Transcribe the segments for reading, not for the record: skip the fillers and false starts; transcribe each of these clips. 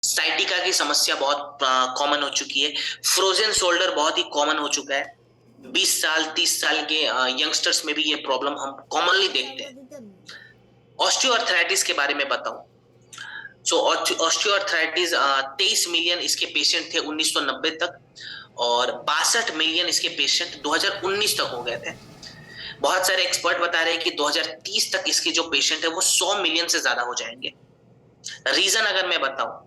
Sciatica की समस्या बहुत कॉमन हो चुकी है। फ्रोजन शोल्डर बहुत ही कॉमन हो चुका है। 20 साल 30 साल के यंगस्टर्स में भी ये प्रॉब्लम हम कॉमनली देखते हैं। ऑस्टियोआर्थराइटिस के बारे में बताऊं, सो ऑस्टियोआर्थराइटिस 23 मिलियन इसके पेशेंट थे 1990 तक, और 62 मिलियन इसके पेशेंट 2019 तक हो गए थे। बहुत सारे एक्सपर्ट बता रहे हैं कि 2030 तक इसके जो पेशेंट है वो 100 मिलियन से ज्यादा हो जाएंगे। रीजन अगर मैं बताऊं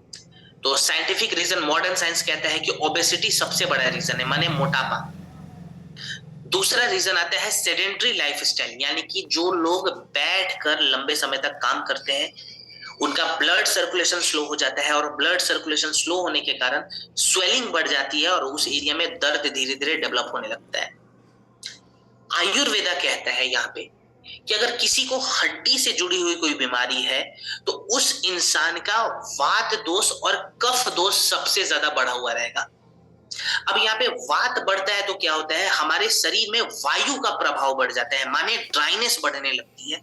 तो साइंटिफिक रीजन, मॉडर्न साइंस कहता है कि ओबेसिटी सबसे बड़ा रीजन है, माने मोटापा। दूसरा रीजन आता है सेडेंटरी लाइफस्टाइल, यानी कि जो लोग बैठकर लंबे समय तक काम करते हैं उनका ब्लड सर्कुलेशन स्लो हो जाता है, और ब्लड सर्कुलेशन स्लो होने के कारण स्वेलिंग बढ़ जाती है और उस एरिया में दर्द धीरे धीरे डेवलप होने लगता है। आयुर्वेदा कहता है यहाँ पे कि अगर किसी को हड्डी से जुड़ी हुई कोई बीमारी है तो उस इंसान का वात दोष और कफ दोष सबसे ज्यादा बढ़ा हुआ रहेगा। अब यहाँ पे वात बढ़ता है तो क्या होता है, हमारे शरीर में वायु का प्रभाव बढ़ जाता है, माने ड्राइनेस बढ़ने लगती है।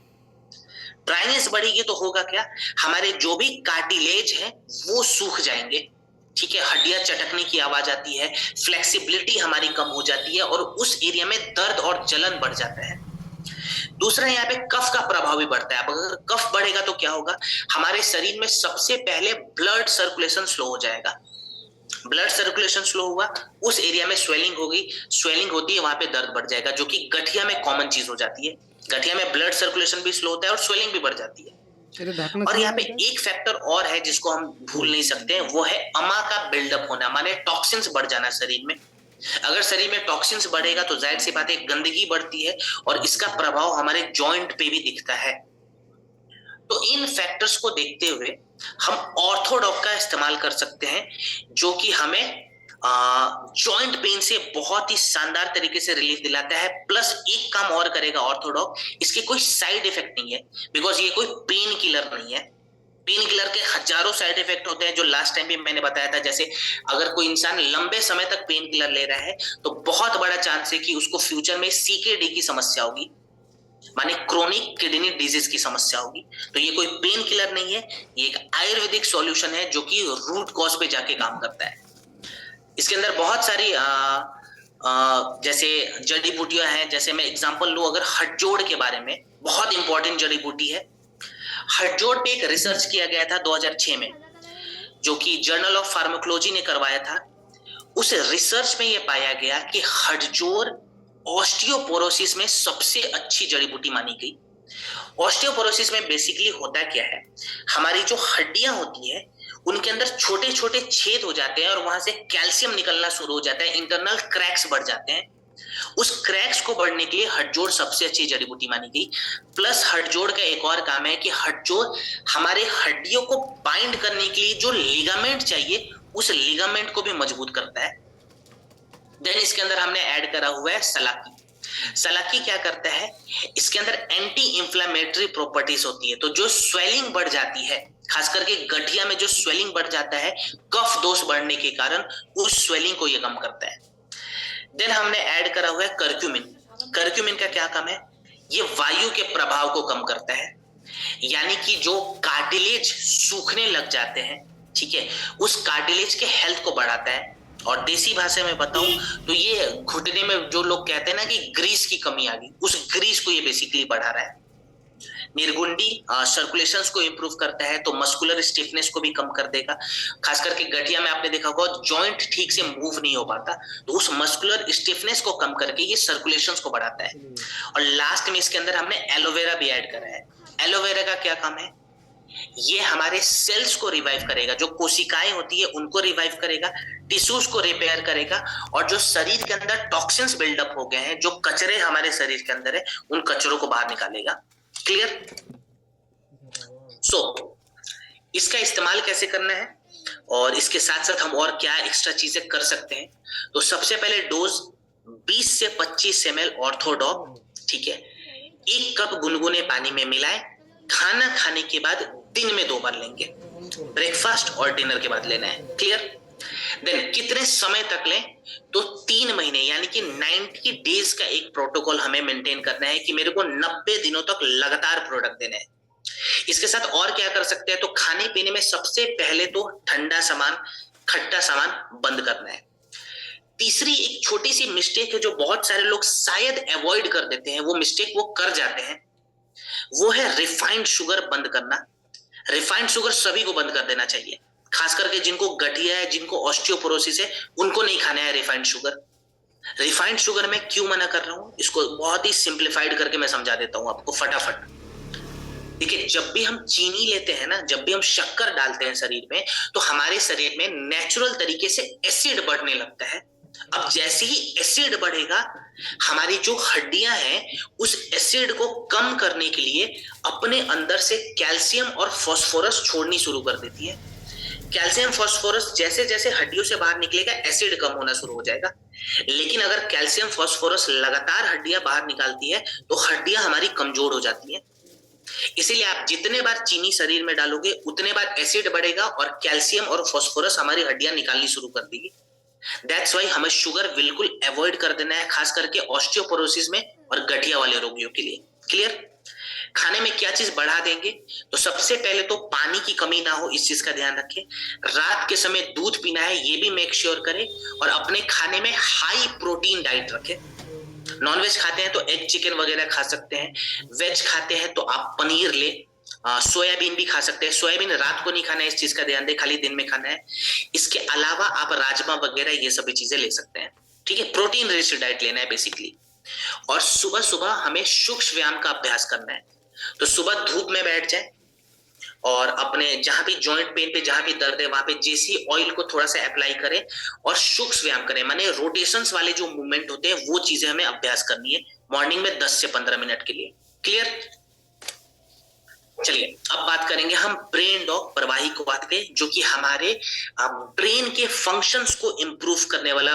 ड्राइनेस बढ़ेगी तो होगा क्या, हमारे जो भी कार्टिलेज है वो सूख जाएंगे, ठीक है, हड्डियां चटकने की आवाज आती है, फ्लेक्सिबिलिटी हमारी कम हो जाती है और उस एरिया में दर्द और जलन बढ़ जाता है। दूसरा यहाँ पे कफ का प्रभाव भी बढ़ता है। अब अगर कफ बढ़ेगा तो क्या होगा, हमारे शरीर में सबसे पहले ब्लड सर्कुलेशन स्लो हो जाएगा। ब्लड सर्कुलेशन स्लो हुआ, उस एरिया में स्वेलिंग होगी, स्वेलिंग होती है वहां पे दर्द बढ़ जाएगा, जो कि गठिया में कॉमन चीज हो जाती है। गठिया में ब्लड सर्कुलेशन भी स्लो होता है और स्वेलिंग भी बढ़ जाती है। और यहाँ पे एक फैक्टर और है जिसको हम भूल नहीं सकते, वो है अमा का बिल्डअप होना, माने टॉक्सिन्स बढ़ जाना शरीर में। अगर शरीर में टॉक्सिन्स बढ़ेगा तो जाहिर सी बात है गंदगी बढ़ती है और इसका प्रभाव हमारे जॉइंट पे भी दिखता है। तो इन फैक्टर्स को देखते हुए हम ऑर्थोडॉक का इस्तेमाल कर सकते हैं, जो कि हमें जॉइंट पेन से बहुत ही शानदार तरीके से रिलीफ दिलाता है। प्लस एक काम और करेगा ऑर्थोडॉक, इसके कोई साइड इफेक्ट नहीं है, बिकॉज ये कोई पेन किलर नहीं है। पेन किलर के हजारों साइड इफेक्ट होते हैं जो लास्ट टाइम भी मैंने बताया था। जैसे अगर कोई इंसान लंबे समय तक पेन किलर ले रहा है तो बहुत बड़ा चांस है कि उसको फ्यूचर में सीकेडी की समस्या होगी, माने क्रोनिक किडनी डिजीज की समस्या होगी। तो ये कोई पेन किलर नहीं है, ये एक आयुर्वेदिक सॉल्यूशन है जो कि रूट कॉज पे जाके काम करता है। इसके अंदर बहुत सारी जैसे जड़ी बूटियां हैं। जैसे मैं एग्जांपल लूं अगर हटजोड़ के बारे में, बहुत इंपॉर्टेंट जड़ी बूटी है। हटजोड़ पे एक रिसर्च किया गया था 2006 में, जो कि जर्नल ऑफ फार्माकोलॉजी ने करवाया था। उस रिसर्च में यह पाया गया कि हटजोड़ ऑस्टियोपोरोसिस में सबसे अच्छी जड़ी बूटी मानी गई। ऑस्टियोपोरोसिस में बेसिकली होता क्या है, हमारी जो हड्डियां होती है उनके अंदर छोटे छोटे छेद हो जाते हैं और वहां से कैल्शियम निकलना शुरू हो जाता है, इंटरनल क्रैक्स बढ़ जाते हैं। उस क्रैक्स को बढ़ने के लिए हटजोड़ सबसे अच्छी जड़ी बूटी मानी गई। प्लस हटजोड़ का एक और काम है कि हटजोड़ हमारे हड्डियों को बाइंड करने के लिए जो लिगामेंट चाहिए उस लिगामेंट को भी मजबूत करता है। देन इसके अंदर हमने ऐड करा हुआ है सलाकी। सलाकी क्या करता है, इसके अंदर एंटी इंफ्लेमेटरी प्रॉपर्टीज होती है। तो जो स्वेलिंग बढ़ जाती है, खास करके गठिया में जो स्वेलिंग बढ़ जाता है कफ दोष बढ़ने के कारण, उस स्वेलिंग को ये कम करता है। देन हमने ऐड करा हुआ है करक्यूमिन। करक्यूमिन का क्या काम है, ये वायु के प्रभाव को कम करता है, यानी कि जो कार्टिलेज सूखने लग जाते हैं, ठीक है, उस कार्टिलेज के हेल्थ को बढ़ाता है। और देसी भाषा में बताऊं तो ये घुटने में जो लोग कहते हैं ना कि ग्रीस की कमी आ गई, उस ग्रीस को ये बेसिकली बढ़ा रहा है। निर्गुंडी सर्कुलेशंस को इंप्रूव करता है, तो मस्कुलर स्टिफनेस को भी कम कर देगा। खास करके गठिया में आपने देखा होगा जॉइंट ठीक से मूव नहीं हो पाता, तो उस मस्कुलर स्टिफनेस को कम करके ये सर्कुलेशंस को बढ़ाता है। और लास्ट में इसके अंदर हमने एलोवेरा भी ऐड करा है। एलोवेरा का क्या काम है, ये हमारे सेल्स को रिवाइव करेगा, जो कोशिकाएं होती है उनको रिवाइव करेगा, टिश्यूज को रिपेयर करेगा, और जो शरीर के अंदर टॉक्सिन्स बिल्डअप हो गए हैं, जो कचरे हमारे शरीर के अंदर है, उन कचरों को बाहर निकालेगा। क्लियर? सो इसका इस्तेमाल कैसे करना है और इसके साथ साथ हम और क्या एक्स्ट्रा चीजें कर सकते हैं। तो सबसे पहले डोज 20 से 25 ml ऑर्थोडॉक, ठीक है, 1 कप गुनगुने पानी में मिलाएं। खाना खाने के बाद दिन में 2 बार लेंगे, ब्रेकफास्ट और डिनर के बाद लेना है। क्लियर? देन कितने समय तक लें, तो 3 महीने यानी कि 90 डेज का एक प्रोटोकॉल हमें मेंटेन करना है कि मेरे को 90 दिनों तक लगातार प्रोडक्ट देना है। इसके साथ और क्या कर सकते हैं, तो खाने पीने में सबसे पहले तो ठंडा सामान, खट्टा सामान बंद करना है। तीसरी एक छोटी सी मिस्टेक है जो बहुत सारे लोग शायद अवॉइड कर देते हैं, वो मिस्टेक वो कर जाते हैं, वो है रिफाइंड शुगर बंद करना। रिफाइंड शुगर सभी को बंद कर देना चाहिए, खास करके जिनको गठिया है, जिनको ऑस्टियोपोरोसिस है, उनको नहीं खाना है रिफाइंड शुगर। रिफाइंड शुगर में क्यों मना कर रहा हूं, इसको बहुत ही सिंप्लीफाइड करके मैं समझा देता हूं आपको फटाफट। देखिए, जब भी हम चीनी लेते हैं ना, जब भी हम शक्कर डालते हैं शरीर में, तो हमारे शरीर में नेचुरल तरीके से एसिड बढ़ने लगता है। अब जैसे ही एसिड बढ़ेगा, हमारी जो हड्डियां हैं उस एसिड को कम करने के लिए अपने अंदर से कैल्शियम और फास्फोरस छोड़नी शुरू कर देती है। कैल्शियम फास्फोरस जैसे जैसे हड्डियों से बाहर निकलेगा, एसिड कम होना शुरू हो जाएगा। लेकिन अगर कैल्शियम फास्फोरस लगातार हड्डियां बाहर निकालती है तो हड्डियां हमारी कमजोर हो जाती हैं। इसीलिए आप जितने बार चीनी शरीर में डालोगे उतने बार एसिड बढ़ेगा और कैल्शियम और फास्फोरस हमारी हड्डियां निकालनी शुरू कर देगी। दैट्स वाई हमें शुगर बिल्कुल अवॉइड कर देना है, खास करके ऑस्टियोपोरोसिस में और गठिया वाले रोगियों के लिए। क्लियर? खाने में क्या चीज बढ़ा देंगे, तो सबसे पहले तो पानी की कमी ना हो, इस चीज का ध्यान रखें। रात के समय दूध पीना है, ये भी मेक श्योर करें। और अपने खाने में हाई प्रोटीन डाइट रखें। नॉनवेज खाते हैं तो एग चिकन वगैरह खा सकते हैं, वेज खाते हैं तो आप पनीर ले, सोयाबीन भी खा सकते हैं। सोयाबीन रात को नहीं खाना है, इस चीज का ध्यान दें, खाली दिन में खाना है। इसके अलावा आप राजमा वगैरह ये सभी चीजें ले सकते हैं। ठीक है, प्रोटीन रिच डाइट लेना है बेसिकली। और सुबह सुबह हमें सूक्ष्म व्यायाम का अभ्यास करना है। तो सुबह धूप में बैठ जाए और अपने जहां भी जॉइंट पेन पे जहां भी दर्द है वहां पे जेसी ऑयल को थोड़ा सा अप्लाई करें और सूक्ष्म व्यायाम करें, माने रोटेशंस वाले जो मूवमेंट होते हैं वो चीजें हमें अभ्यास करनी है मॉर्निंग में 10 से 15 मिनट के लिए। क्लियर? चलिए अब बात करेंगे हम ब्रेन डॉग प्रवाही को बात पे, जो कि हमारे ब्रेन के फंक्शंस को इंप्रूव करने वाला